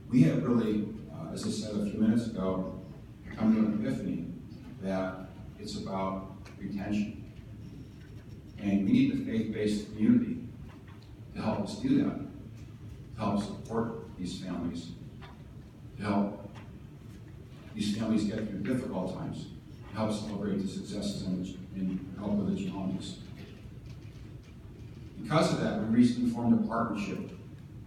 we have really, as I said a few minutes ago, come to an epiphany that it's about retention. And we need the faith-based community to help us do that, to help support these families, to help these families get through difficult times, to help celebrate the successes and help with the challenges. Because of that, we recently formed a partnership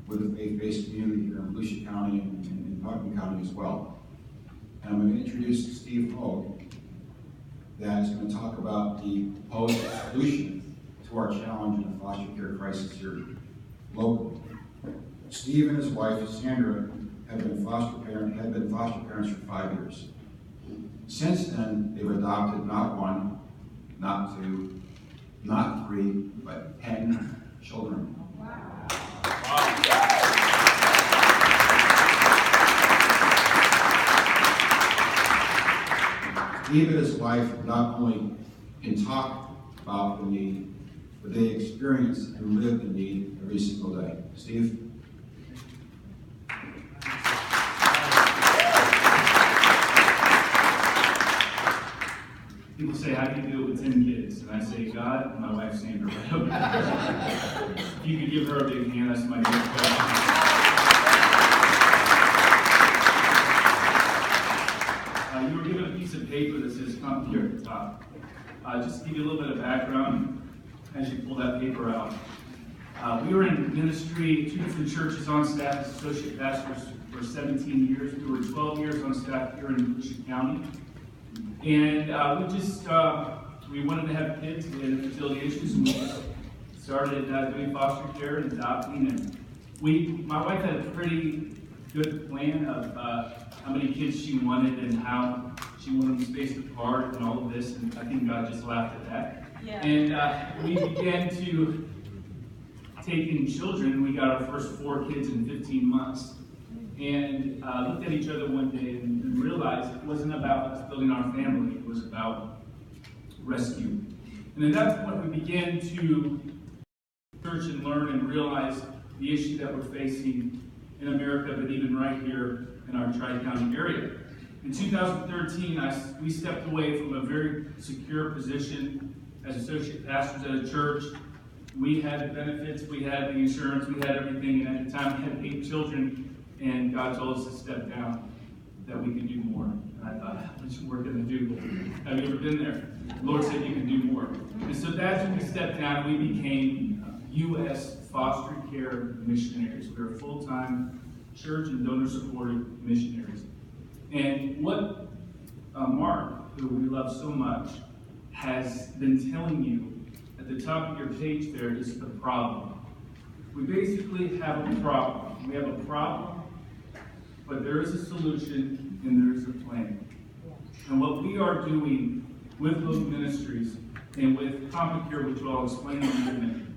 with the faith-based community here in Volusia County and in Putnam County as well. And I'm going to introduce Steve Hogue, that is going to talk about the proposed solution to our challenge in the foster care crisis here locally. Steve and his wife, Sandra, have been foster parents for 5 years. Since then, they've adopted not one, not two, not three, but 10 children. Wow. Steve and his wife not only can talk about the need, but they experience and live the need every single day. Steve? People say, how do you do it with 10 kids? And I say, God, and my wife Sandra. If you could give her a big hand, that's my next question. You were given a piece of paper that says, come here at the top. Just to give you a little bit of background as you pull that paper out. We were in ministry, 2 different churches on staff as associate pastors for 17 years. We were 12 years on staff here in Volusia County. And we wanted to have kids. We had fertility issues, and we started doing foster care and adopting. And my wife had a pretty good plan of how many kids she wanted and how she wanted them spaced apart and all of this. And I think God just laughed at that. Yeah. And we began to take in children. We got our first 4 kids in 15 months. And looked at each other one day and realized it wasn't about us building our family, it was about rescue. And at that point we began to search and learn and realize the issue that we're facing in America, but even right here in our Tri-County area. In 2013, we stepped away from a very secure position as associate pastors at a church. We had the benefits, we had the insurance, we had everything, and at the time we had 8 children. And God told us to step down, that we could do more. And I thought, how much more can I do? Have you ever been there? The Lord said you can do more. And so that's when we stepped down. We became U.S. foster care missionaries. We are full-time church and donor-supported missionaries. And what Mark, who we love so much, has been telling you at the top of your page there is the problem. We basically have a problem. We have a problem, but there is a solution and there is a plan. And what we are doing with Hogue Ministries and with CompuCare, which I'll explain in a minute,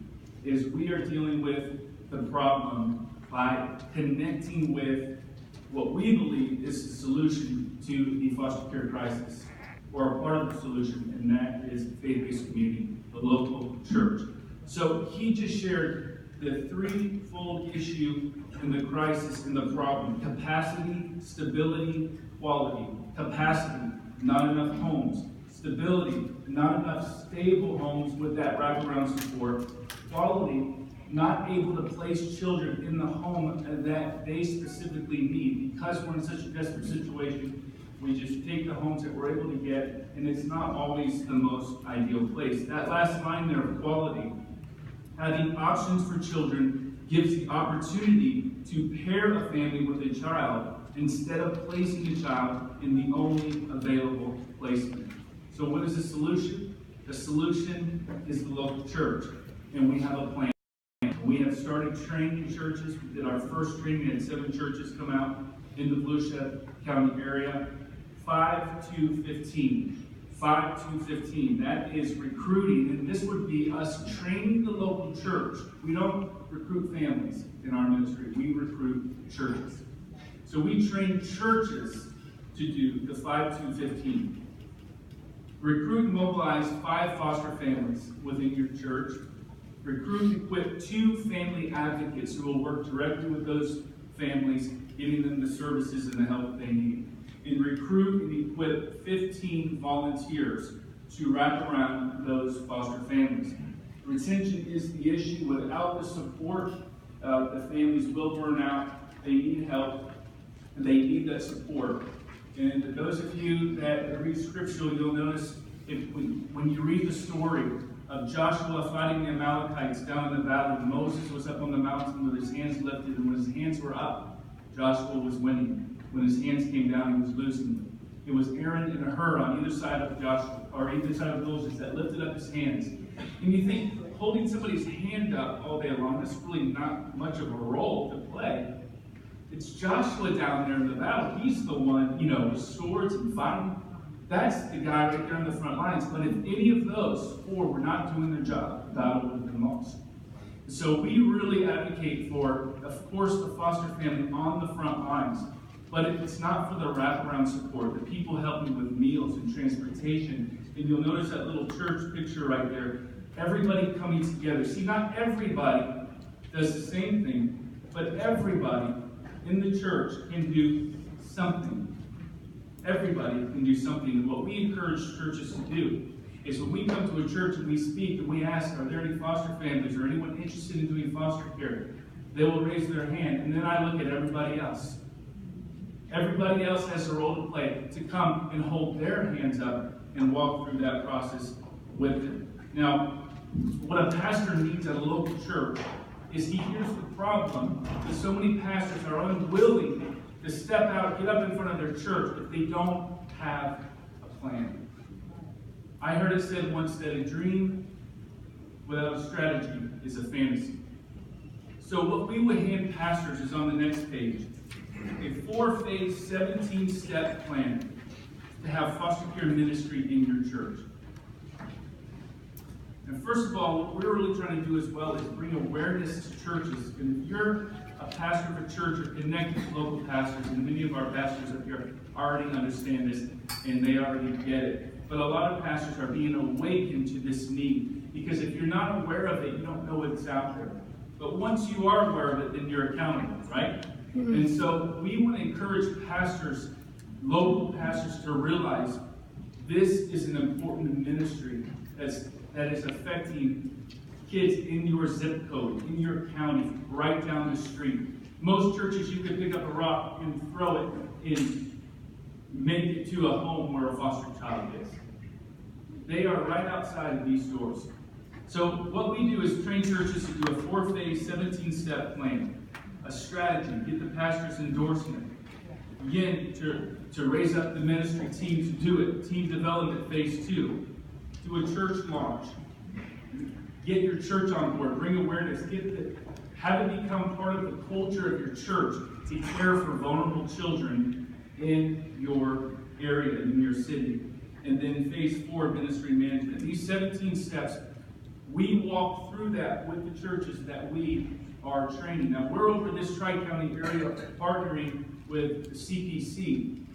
is we are dealing with the problem by connecting with what we believe is the solution to the foster care crisis, or a part of the solution, and that is the faith-based community, the local church. So he just shared the threefold issue in the crisis and the problem: capacity, stability, quality. Capacity, not enough homes. Stability, not enough stable homes with that wraparound support. Quality, not able to place children in the home that they specifically need. Because we're in such a desperate situation, we just take the homes that we're able to get, and it's not always the most ideal place. That last line there of quality, having options for children gives the opportunity to pair a family with a child instead of placing a child in the only available placement. So what is the solution? The solution is the local church, and we have a plan. We have started training churches. We did our first training, we had 7 churches come out in the Volusia County area. 5 to 15. 5 to 15. That is recruiting, and this would be us training the local church. We don't recruit families in our ministry. We recruit churches. So we train churches to do the 5 to 15. Recruit and mobilize 5 foster families within your church. Recruit and equip 2 family advocates who will work directly with those families, getting them the services and the help they need. And recruit and equip 15 volunteers to wrap around those foster families. Retention is the issue. Without the support, the families will burn out. They need help. And they need that support. And those of you that read scripture, you'll notice when you read the story of Joshua fighting the Amalekites down in the valley, Moses was up on the mountain with his hands lifted, and when his hands were up, Joshua was winning. When his hands came down, he was losing. It was Aaron and Hur on either side of Joshua, or either side of Moses, that lifted up his hands. And you think holding somebody's hand up all day long, that's really not much of a role to play. It's Joshua down there in the battle. He's the one, with swords and fighting. That's the guy right there in the front lines. But if any of those four were not doing their job, the battle would have been lost. So we really advocate for, of course, the foster family on the front lines. But if it's not for the wraparound support, the people helping with meals and transportation, and you'll notice that little church picture right there, everybody coming together. See, not everybody does the same thing, but everybody in the church can do something. Everybody can do something. And what we encourage churches to do is when we come to a church and we speak and we ask, are there any foster families or anyone interested in doing foster care? They will raise their hand, and then I look at everybody else. Everybody else has a role to play to come and hold their hands up and walk through that process with them. Now, what a pastor needs at a local church is he hears the problem that so many pastors are unwilling to step out, get up in front of their church if they don't have a plan. I heard it said once that a dream without a strategy is a fantasy. So what we would hand pastors is on the next page. A 4-phase, 17-step plan to have foster care ministry in your church. And first of all, what we're really trying to do as well is bring awareness to churches. And if you're a pastor of a church or connected to local pastors, and many of our pastors up here already understand this and they already get it. But a lot of pastors are being awakened to this need, because if you're not aware of it, you don't know it's out there. But once you are aware of it, then you're accountable, right? Mm-hmm. And so we want to encourage pastors, local pastors, to realize this is an important ministry that is affecting kids in your zip code, in your county, right down the street. Most churches, you could pick up a rock and throw it and make it to a home where a foster child is. They are right outside of these doors. So what we do is train churches to do a 4-phase, 17-step plan, a strategy, get the pastor's endorsement, begin to raise up the ministry team to do it, team development phase 2, do a church launch, get your church on board, bring awareness, have it become part of the culture of your church to care for vulnerable children in your area, in your city. And then phase 4, ministry management. These 17 steps, we walk through that with the churches that we are training. Now, we're over this Tri-County area partnering with the CPC.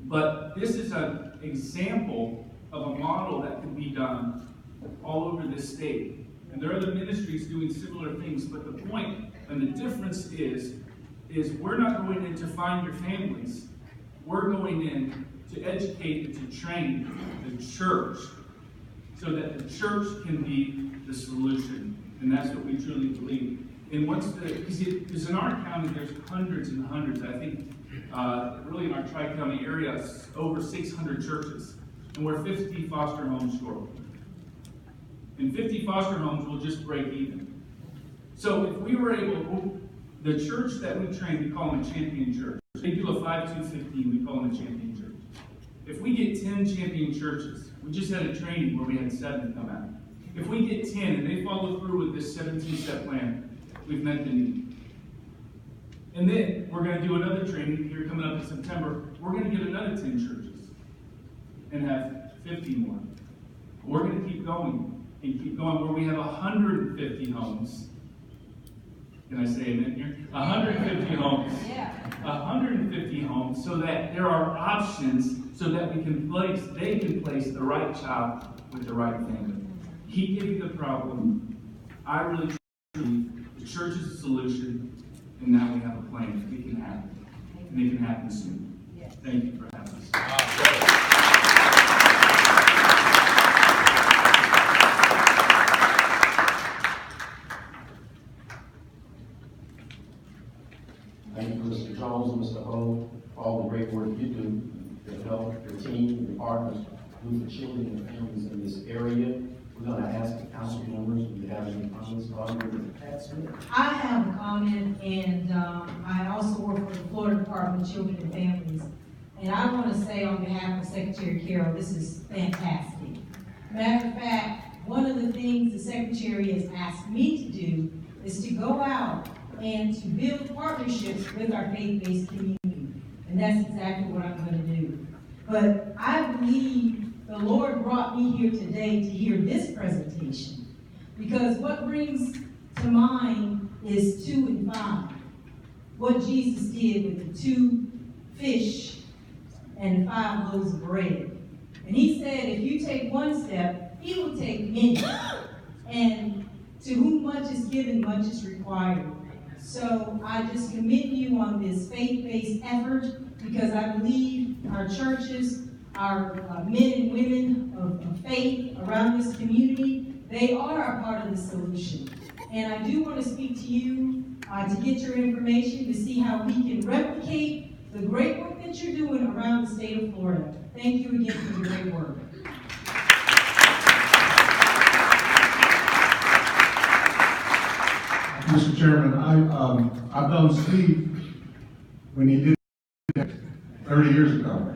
But this is an example of a model that can be done all over this state. And there are other ministries doing similar things, but the point and the difference is we're not going in to find your families. We're going in to educate and to train the church so that the church can be the solution. And that's what we truly believe. And because in our county, there's hundreds and hundreds, I think, really in our Tri-County area, over 600 churches. And we're 50 foster homes short. And 50 foster homes will just break even. So if we were able, the church that we train, we call them a champion church. They do a 5-2-15, we call them a champion church. If we get 10 champion churches, we just had a training where we had 7 come out. If we get 10 and they follow through with this 17-step plan, we've met the need. And then we're going to do another training here coming up in September. We're going to get another 10 churches and have 50 more. We're going to keep going and keep going where we have 150 homes. Can I say amen here? 150 homes. Yeah. 150 homes so that there are options so that they can place the right child with the right family. He gave you the problem. I really believe the church is a solution. and now we have a plan. It can happen, and it can happen soon. Thank you for having us. Thank you, Mr. Jones and Mr. Hogue, for all the great work you do to help your team, your partners, do for children and families in this area. We're going to ask the council members if you have any comments. I have a comment, and I also work for the Florida Department of Children and Families. And I want to say on behalf of Secretary Carroll, this is fantastic. Matter of fact, one of the things the Secretary has asked me to do is to go out and to build partnerships with our faith-based community. And that's exactly what I'm going to do. But I believe the Lord brought me here today to hear this presentation, because what brings to mind is 2 and 5. What Jesus did with the 2 fish and 5 loaves of bread. And he said, if you take one step, he will take many. And to whom much is given, much is required. So I just commend you on this faith-based effort, because I believe our churches, our men and women of faith around this community, they are a part of the solution. And I do want to speak to you to get your information to see how we can replicate the great work that you're doing around the state of Florida. Thank you again for your great work. Mr. Chairman, I've known Steve when he did it 30 years ago,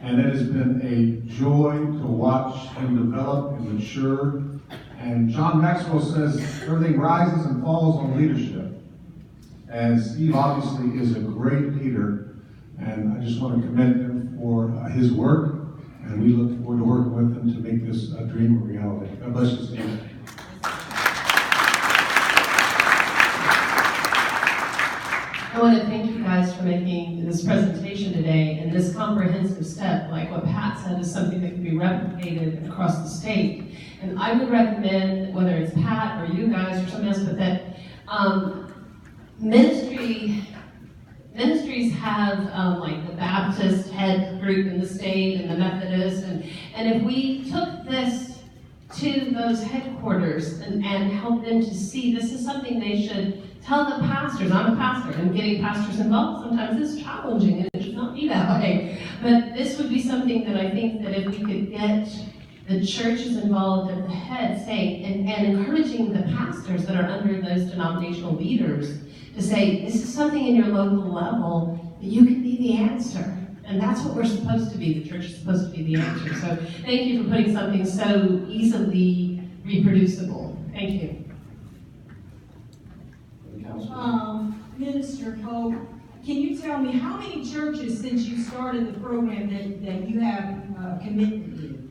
and it has been a joy to watch him develop and mature. And John Maxwell says everything rises and falls on leadership. And Steve obviously is a great leader, and I just want to commend him for his work, and we look forward to working with him to make this dream a reality. God bless you, Steve. I want to thank you guys for making this presentation today, and this comprehensive step, like what Pat said, is something that can be replicated across the state. And I would recommend, whether it's Pat or you guys or someone else, but that ministries have like the Baptist head group in the state and the Methodist, and if we took this to those headquarters and help them to see this is something they should tell the pastors. I'm a pastor, and getting pastors involved sometimes is challenging, and it should not be that way. But this would be something that I think that if we could get the churches involved at the head, saying, and encouraging the pastors that are under those denominational leaders to say, this is something in your local level that you can be the answer. And that's what we're supposed to be. The church is supposed to be the answer. So thank you for putting something so easily reproducible. Thank you. Minister Hogue, can you tell me how many churches since you started the program that you have commitment with?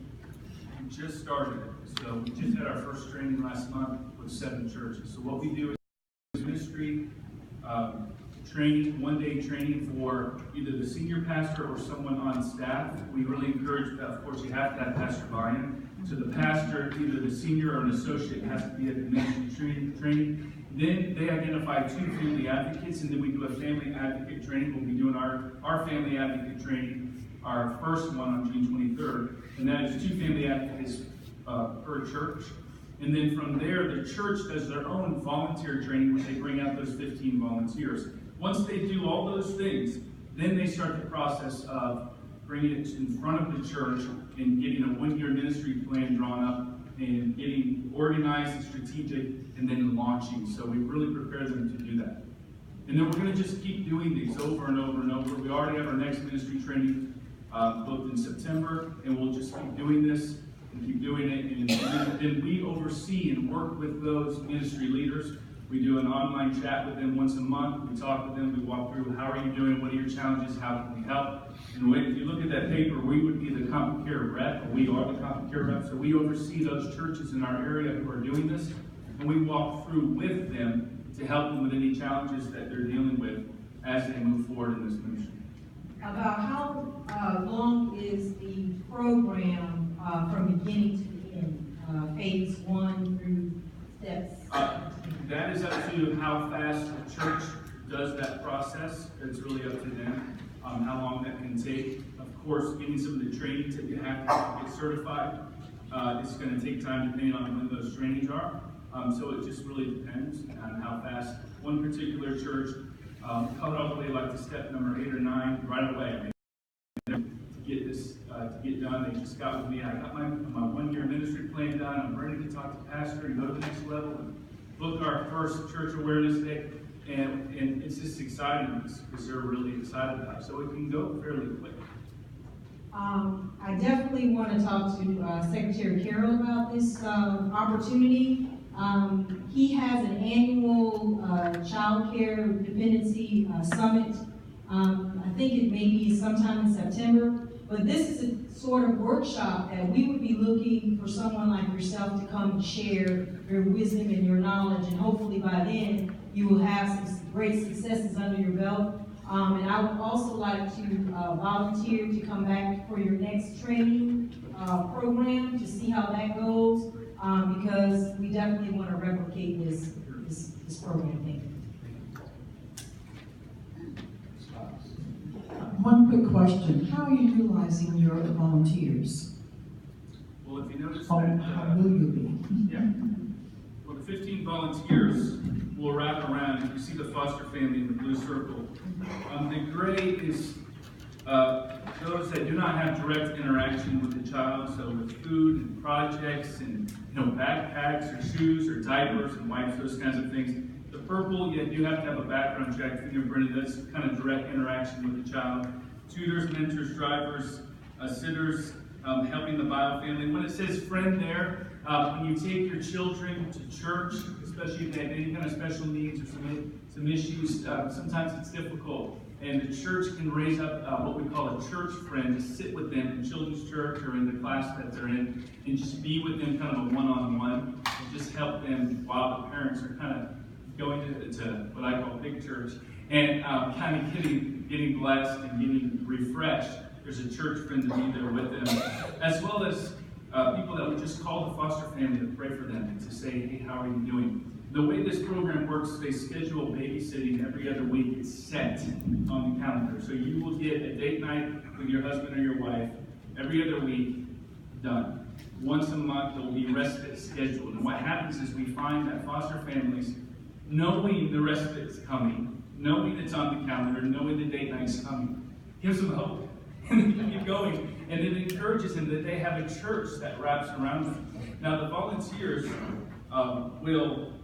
We just started it. So we just had our first training last month with 7 churches. So what we do is ministry training, one-day training for either the senior pastor or someone on staff. We really encourage that. Of course, you have to have pastor buy-in. So the pastor, either the senior or an associate, has to be at the ministry training. Then they identify 2 family advocates, and then we do a family advocate training. We'll be doing our family advocate training, our first one on June 23rd, and that is 2 family advocates per church. And then from there, the church does their own volunteer training, where they bring out those 15 volunteers. Once they do all those things, then they start the process of bringing it in front of the church and getting a 1-year ministry plan drawn up and getting organized and strategic, and then launching. So we really prepare them to do that. And then we're going to just keep doing these over and over and over. We already have our next ministry training booked in September, and we'll just keep doing this and keep doing it. And then we oversee and work with those ministry leaders. We do an online chat with them once a month. We talk with them. We walk through, how are you doing? What are your challenges? How can we help? And if you look at that paper, we would be the Comfort Care rep, or we are the Comfort Care rep. So we oversee those churches in our area who are doing this, and we walk through with them to help them with any challenges that they're dealing with as they move forward in this ministry. About how long is the program from beginning to end, phase 1 through steps? That is up to how fast the church does that process. It's really up to them, how long that can take. Of course, getting some of the trainings that you have to get certified, it's going to take time depending on when those trainings are. So it just really depends on how fast. One particular church cut all the way like to step number 8 or 9 right away. To get this to get done, they just got with me. I got my 1-year ministry plan done. I'm ready to talk to the pastor and go to the next level and book our first church awareness day. And it's just exciting because they're really excited about it. So it can go fairly quick. I definitely want to talk to Secretary Carroll about this opportunity. He has an annual child care dependency summit. I think it may be sometime in September, but this is a sort of workshop that we would be looking for someone like yourself to come and share your wisdom and your knowledge, and hopefully by then you will have some great successes under your belt. And I would also like to volunteer to come back for your next training program to see how that goes, because we definitely want to replicate this program. Thank you. One quick question. How are you utilizing your volunteers? Well, if you notice How that, will you be? yeah. Well, the 15 volunteers will wrap around. You see the foster family in the blue circle. The gray is those that do not have direct interaction with the child, so with food and projects and backpacks or shoes or diapers and wipes, those kinds of things. The purple, you do have to have a background check, fingerprinted. That's kind of direct interaction with the child. Tutors, mentors, drivers, sitters, helping the bio family. When it says friend there, when you take your children to church, especially if they have any kind of special needs or some issues, sometimes it's difficult. And the church can raise up what we call a church friend to sit with them in children's church or in the class that they're in and just be with them kind of a one-on-one and just help them while the parents are kind of going to what I call big church and kind of getting blessed and getting refreshed. There's a church friend to be there with them, as well as people that would just call the foster family to pray for them and to say, hey, how are you doing? The way this program works, they schedule babysitting every other week. It's set on the calendar. So you will get a date night with your husband or your wife every other week, done. Once a month, there will be respite scheduled. And what happens is we find that foster families, knowing the respite's coming, knowing it's on the calendar, knowing the date night's coming, gives them hope. And they keep going. And it encourages them that they have a church that wraps around them. Now, the volunteers will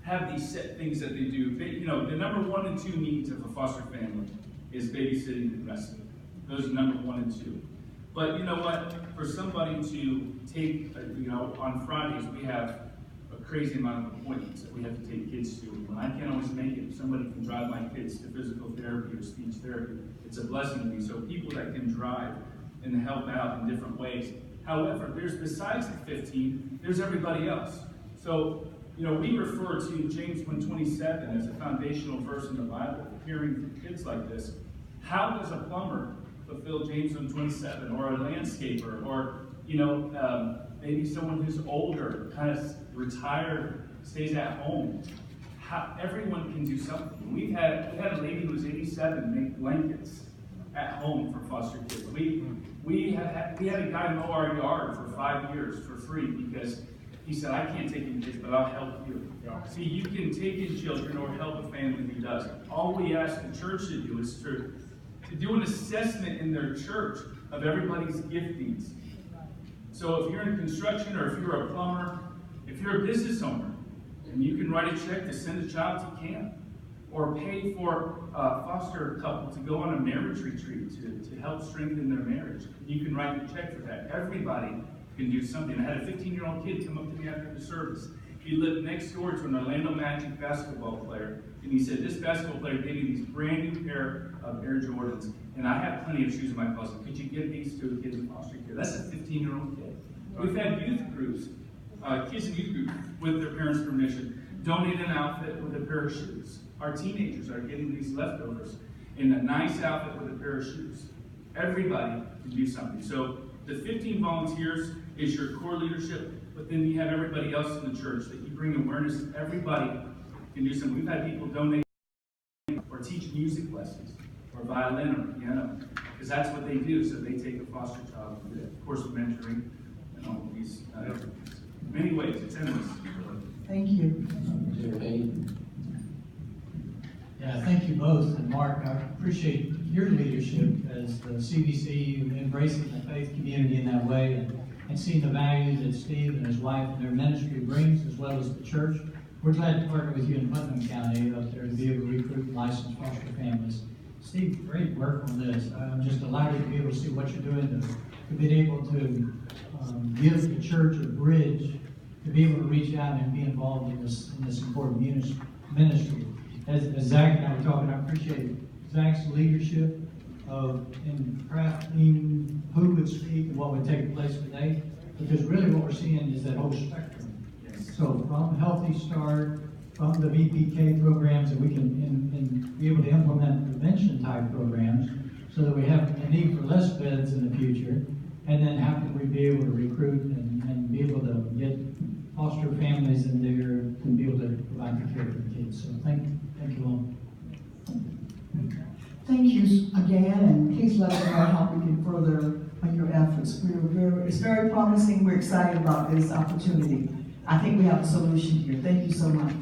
have these set things that they do. The number 1 and 2 needs of a foster family is babysitting and respite. Those are number 1 and 2. But you know what? For somebody to take, on Fridays we have a crazy amount of appointments that we have to take kids to. When I can't always make it, if somebody can drive my kids to physical therapy or speech therapy, it's a blessing to me. So people that can drive and help out in different ways. However, there's besides the 15, there's everybody else. So, we refer to James 1:27 as a foundational verse in the Bible, hearing from kids like this. How does a plumber fulfill James 1:27, or a landscaper, or maybe someone who's older, kind of retired, stays at home? Everyone can do something. We had a lady who was 87 make blankets at home for foster kids. We had a guy mow our yard for 5 years for free because he said, I can't take in kids, but I'll help you. See, you can take in children or help a family who does. All we ask the church to do is to do an assessment in their church of everybody's giftings. So if you're in construction, or if you're a plumber, if you're a business owner, and you can write a check to send a child to camp, or pay for a foster couple to go on a marriage retreat to help strengthen their marriage, you can write a check for that. Everybody can do something. I had a 15-year-old kid come up to me after the service. He lived next door to an Orlando Magic basketball player, and he said, this basketball player gave me these brand new pair of Air Jordans, and I have plenty of shoes in my closet. Could you give these to a kid in foster care? That's a 15-year-old kid. We've had youth groups, kids in youth groups, with their parents' permission, donate an outfit with a pair of shoes. Our teenagers are getting these leftovers in a nice outfit with a pair of shoes. Everybody can do something. So the 15 volunteers is your core leadership, but then you have everybody else in the church that you bring awareness. Everybody can do something. We've had people donate or teach music lessons, or violin or piano, because that's what they do. So they take a foster child and do it. Of course, mentoring and all of these many ways. It's endless. Thank you. Mr. Hayes? Yeah, thank you both, and Mark, I appreciate your leadership as the CBC, embracing the faith community in that way, and seeing the value that Steve and his wife and their ministry brings, as well as the church. We're glad to partner with you in Putnam County up there to be able to recruit and license foster families. Steve, great work on this. I'm just delighted to be able to see what you're doing, to be able to give the church a bridge, to be able to reach out and be involved in this important ministry. As Zach and I were talking, I appreciate Zach's leadership in crafting who would speak and what would take place today, because really what we're seeing is that whole spectrum. So from Healthy Start, from the VPK programs, that we can and be able to implement prevention type programs so that we have a need for less beds in the future, and then how can we be able to recruit and be able to get foster families in there to be able to provide the care for the kids. So thank you all. Thank you again, and please let us know how we can further your efforts. It's very promising. We're excited about this opportunity. I think we have a solution here. Thank you so much.